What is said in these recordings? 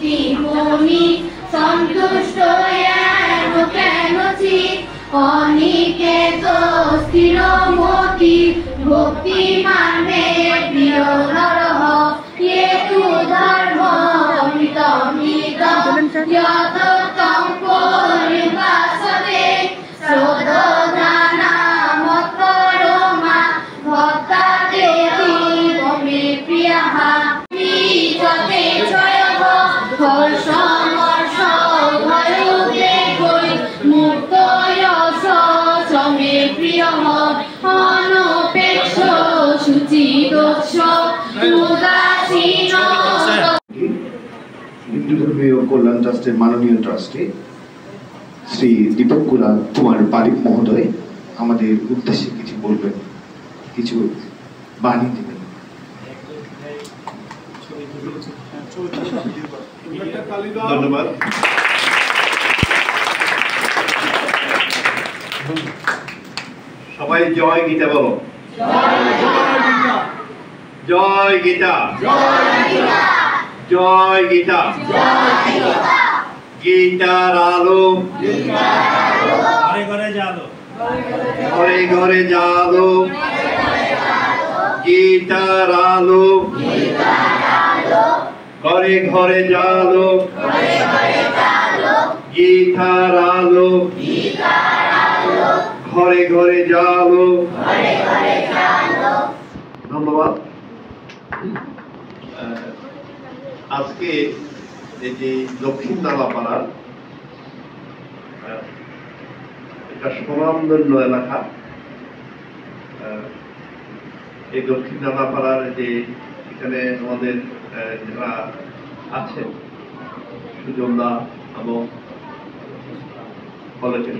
জীবনী সন্তুষ্ট কেনছি অনিকেত স্থিরমতি ভক্তি মানে প্রিয় নরহ কেতু ধর্ম অমৃত অমৃত যত কম্প নির্বাসনে শ্রোধনা মৎপরমা ভক্তা দেবী মে প্রিয়াহা বিজতে জয়হ হর্ষ মর্ষ ভয়ুতে গৈ মুক্ত যশ সমে প্রিয়হ অনপেক্ষ শুচিদোষ উদাসীন হিন্দু ধর্মীয় কল্যাণ ট্রাস্টের মাননীয় ট্রাস্টি শ্রী দীপক কুমার পারিক মহোদয় আমাদের উদ্দেশ্যে কিছু বলবেন, কিছু বাণী দেবেন। ধন্যবাদ। সবাই জয় গীতা বলো। জয় গীতা, জয় গীতা। গীতার আলো ঘরে ঘরে জালো, ঘরে ঘরে জালো। গীতার আলো ঘরে ঘরে জালো, গীতার আলো ঘরে ঘরে জালো। ধন্যবাদ। আজকে এই যে দক্ষিণ নালাপাড়ার একটা স্বনামধন্য এলাকা, এই দক্ষিণ নালাপাড়ার যে এখানে আমাদের যারা আছেন সুজনদা এবং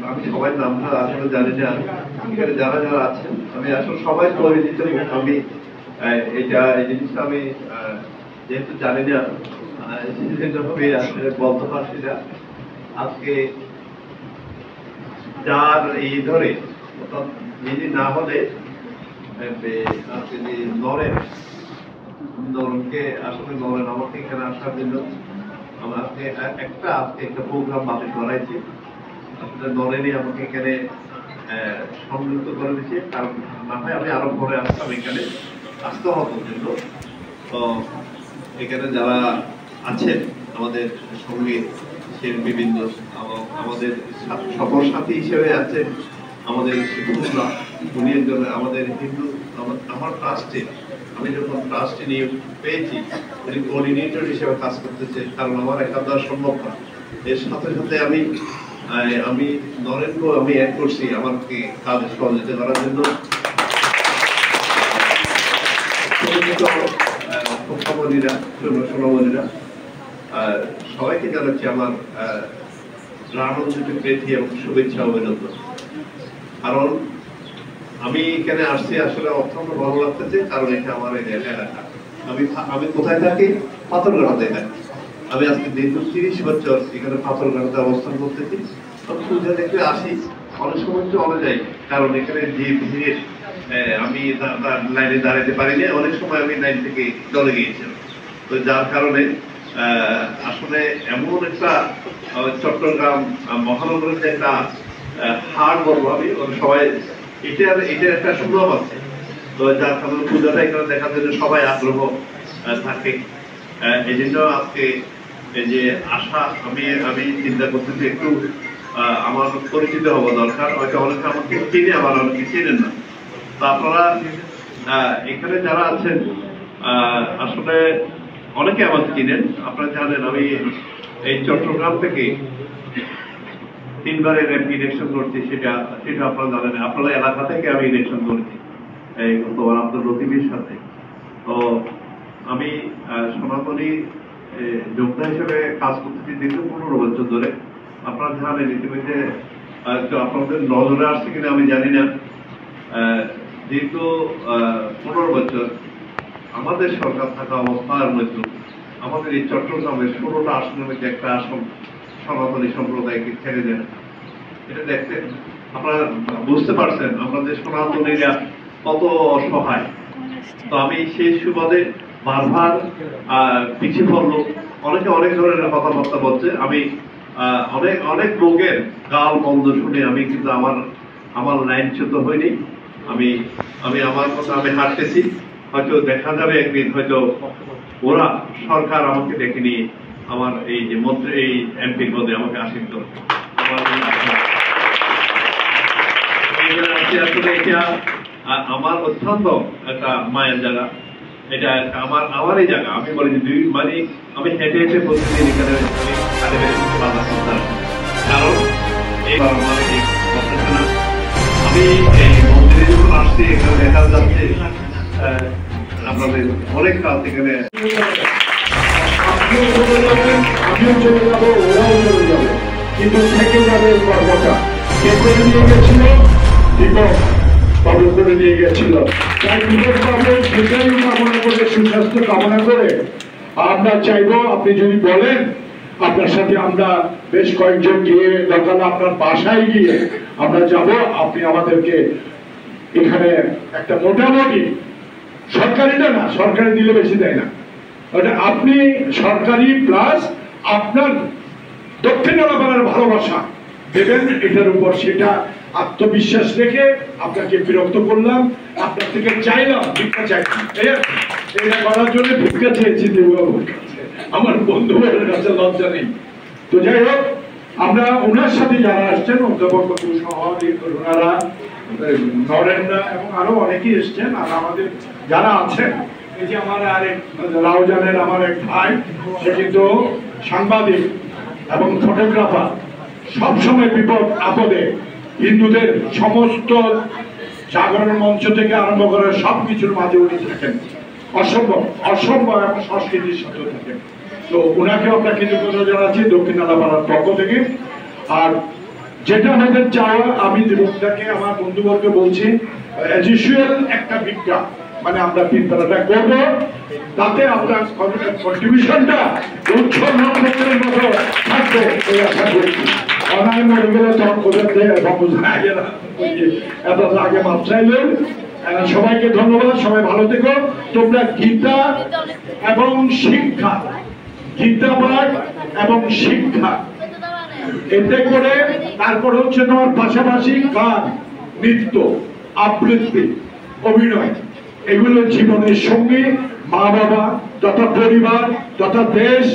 আমি সবাই নামটা আসলে জানি না, এখানে যারা যারা আছেন আমি আসলে সবাই পরিচিত। আমি এটা এই জিনিসটা আমি যেহেতু জানি না আসলে বলতে পারছি না। আজকে যার এই ধরে নিজে না হলে আজকে যে নরেনকে আসলে নরেন আমাকে এখানে আসার জন্য আমাকে আজকে একটা প্রোগ্রাম বাতিল করাইছি। আসলে নরেনই আমাকে এখানে সংযুক্ত করে দিচ্ছে, কারণ না হয় আমি আরো পরে আসতাম এখানে আসতে হতো জন্য। তো এখানে যারা আছেন আমাদের সঙ্গে শিল্পীবৃন্দ এবং আমাদের সফর সাথী হিসেবে আছেন আমাদের শিক্ষকরা, উনি একজন আমাদের হিন্দু আমার ট্রাস্টে, আমি যখন ট্রাস্টে নিয়োগ পেয়েছি উনি কোঅর্ডিনেটর হিসেবে কাজ করতেছে, কারণ আমার একা দেওয়া সম্ভব না। এর সাথে সাথে আমি নরেনকেও আমি অ্যাড করছি আমাকে কাজে সহযোগিতা করার জন্য। সোনামণিরা সবাইকে জানাচ্ছি আমার আনন্দিত প্রীতি এবং শুভেচ্ছা অভিনন্দন। কারণ আমি এখানে আসছি আসলে অত্যন্ত ভালো লাগতেছে, কারণ এটা আমার এলাকা। আমি কোথায় থাকি? পাথরঘাটাতে থাকি। আমি আজকে দীর্ঘ 30 বছর এখানে পাথরঘাটাতে অবস্থান করতেছি। পূজা দেখতে আসি, অনেক সময় চলে যাই, কারণ এখানে যে ভিড় আমি লাইনে দাঁড়াতে পারিনি, অনেক সময় আমি লাইন থেকে চলে গিয়েছিলাম। তো যার কারণে আসলে এমন একটা চট্টগ্রাম মহানগরের যে একটা হাট বলবো আমি, সবাই এটার একটা সুনাম আছে। তো যার কারণে পূজাটা এখানে দেখার জন্য সবাই আগ্রহ থাকে। এই জন্য আজকে এই যে আশা আমি চিন্তা করতেছি একটু আমার পরিচিত হওয়া দরকার। হয়তো অনেকে আমাকে চিনে, আবার অনেকে চিনেন না। তো আপনারা এখানে যারা আছেন আসলে অনেকে আমাকে চিনেন। আপনারা জানেন আমি এই চট্টগ্রাম থেকে 3 বারের এমপি ইলেকশন করছি, সেটা আপনারা জানেন। আপনারা এলাকা থেকে আমি ইলেকশন করেছি এই গতবার আপনার লতিফের সাথে। তো আমি সনাতনী যোদ্ধা হিসেবে কাজ করতেছি দীর্ঘ 15 বছর ধরে। আপনারা জানেন ইতিমধ্যে আপনাদের নজরে আসছে কিনা আমি জানি না, দীর্ঘ 15 বছর আমাদের সরকার থাকা অবস্থার মধ্যে আমাদের এই চট্টগ্রামের 16টা আসনের মধ্যে একটা আসন সনাতনী সম্প্রদায়কে ছেড়ে দেন। এটা দেখতে আপনারা বুঝতে পারছেন আমাদের সনাতনীরা কত অসহায়। তো আমি সেই সুবাদে বারবার পিছিয়ে পড়লো, অনেকে অনেক ধরনের কথাবার্তা বলছে। আমি অনেক লোকের গাল মন্দ শুনে আমি কিন্তু আমার লাইনচ্যুত হইনি। আমি আমার কথা আমি হাঁটতেছি, হয়তো দেখা যাবে একদিন হয়তো ওরা সরকার আমাকে ডেকে নিয়ে আমার এই যে মন্ত্রী এই এমপি পদে আমাকে আসীন করবে। আসলে এটা আমার অত্যন্ত একটা মায়ের জায়গা, এটা আমারই জায়গা। আমি বলি যে মানে আমি হেঁটে হেঁটে প্রতিদিন এখানে কারণ এইবার আমার এই না আমি এই মন্দিরে যখন আসছি এখানে দেখা যাচ্ছে আপনাদের অনেক কাজ এখানে। আমিও চলে যাবো, ওরাও চলে যাবে, কিন্তু থেকে যাবে কর্মটা। কে করে নিয়ে গেছিল? দীপক বাবু করে নিয়ে গেছিল। তাই দীপক বাবু সেটাই কামনা করে, সুস্বাস্থ্য কামনা করে আমরা চাইবো আপনি যদি বলেন আপনার সাথে আমরা বেশ কয়েকজন গিয়ে দরকার আপনার বাসায় গিয়ে আমরা যাব, আপনি আমাদেরকে এখানে একটা মোটামুটি সরকারিটা না, সরকারি দিলে বেশি দেয় না, ওটা আপনি সরকারি প্লাস আপনার দক্ষিণ এলাকার ভালোবাসা দেবেন এটার উপর। সেটা আত্মবিশ্বাস রেখে আপনাকে বিরক্ত করলাম, আপনার থেকে চাইলাম, ভিক্ষা চাইলাম, এটা করার জন্য ভিক্ষা চেয়েছি দেববাবুর কাছে, আমার বন্ধুদের কাছে লজ্জা নেই। তো যাই হোক, আমরা ওনার সাথে যারা আসছেন অধ্যাপক সহ ওনারা নরেনরা এবং আরো অনেকেই এসছেন, আর আমাদের যারা আছেন এই যে আমার আরেক রাউজানের আমার এক ভাই, সে কিন্তু সাংবাদিক এবং ফটোগ্রাফার, সবসময় বিপদ আপদে হিন্দুদের সমস্ত জাগরণ মঞ্চ থেকে আরম্ভ করে সবকিছুর মাঝে উনি থাকেন, অসম্ভব অসম্ভব এবং সংস্কৃতির সাথে থাকেন। তো ওনাকে আমরা কৃতজ্ঞতা জানাচ্ছি দক্ষিণ আলাপাড়ার পক্ষ থেকে। আর যেটা আমাদের চাওয়া, আমি দীপকদাকে আমার বন্ধুবর্গকে বলছি, অ্যাজ ইউজুয়াল একটা ভিক্ষা মানে আমরা তিনতলাটা করব, তাতে আপনার কন্ট্রিবিউশনটা উৎসব নক্ষত্রের মতো থাকবে এই আশা করছি। অনায় মরে গেলে তখন বোঝাতে এত আগে মাপ চাইলেন। সবাইকে ধন্যবাদ, সবাই ভালো থেকো। তোমরা গীতা এবং শিক্ষা, গীতা পাঠ এবং শিক্ষা এতে করে, তারপর হচ্ছে তোমার পাশাপাশি গান, নৃত্য, আবৃত্তি, অভিনয়, এগুলো জীবনের সঙ্গে মা বাবা তথা পরিবার তথা দেশ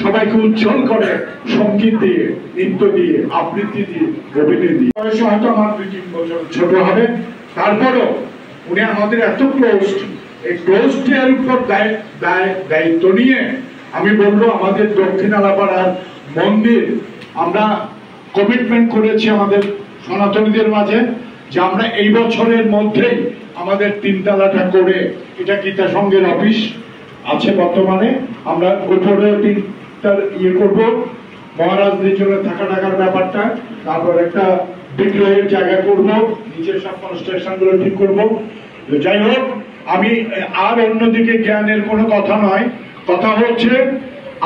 সবাইকে উজ্জ্বল করে সঙ্গীত দিয়ে, নৃত্য দিয়ে, আবৃত্তি দিয়ে, অভিনয় দিয়ে। বয়সে হয়তো আমার 2-3 বছর ছোট হবে, তারপরও উনি আমাদের এত ক্লোজ, এই ক্লোজটির উপর দায়িত্ব নিয়ে আমি বলবো আমাদের দক্ষিণ আলাপাড়ার মন্দির আমরা কমিটমেন্ট করেছি আমাদের সনাতনীদের মাঝে যে আমরা এই বছরের মধ্যেই আমাদের 3 তলাটা করে, এটা গীতা সংঘের অফিস আছে বর্তমানে, আমরা উপরে 3টার করব, মহারাজদের জন্য থাকা টাকার ব্যাপারটা, তারপর একটা বিক্রয়ের জায়গা করব, নিচের সব কনস্ট্রাকশন গুলো ঠিক করব। যাই হোক, আমি আর অন্যদিকে জ্ঞানের কোনো কথা নয়, কথা হচ্ছে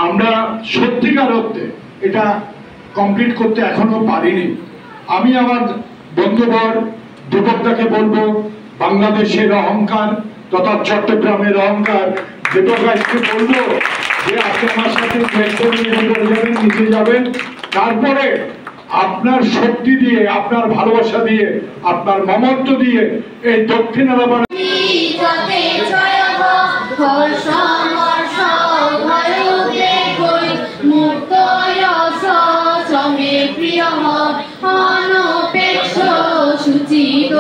আমরা সত্যিকার অর্থে এটা কমপ্লিট করতে এখনো পারিনি। আমি আমার বন্ধুবর দীপকদাকে বলবো, বাংলাদেশের অহংকার তথা চট্টগ্রামের অহংকার, দীপকদাকে বলবো যে আপনি আমার সাথে নিচে যাবেন, তারপরে আপনার শক্তি দিয়ে, আপনার ভালোবাসা দিয়ে, আপনার মমত্ব দিয়ে এই দক্ষিণ আলাপাড়া প্রিয় অনপেক্ষ সুচিত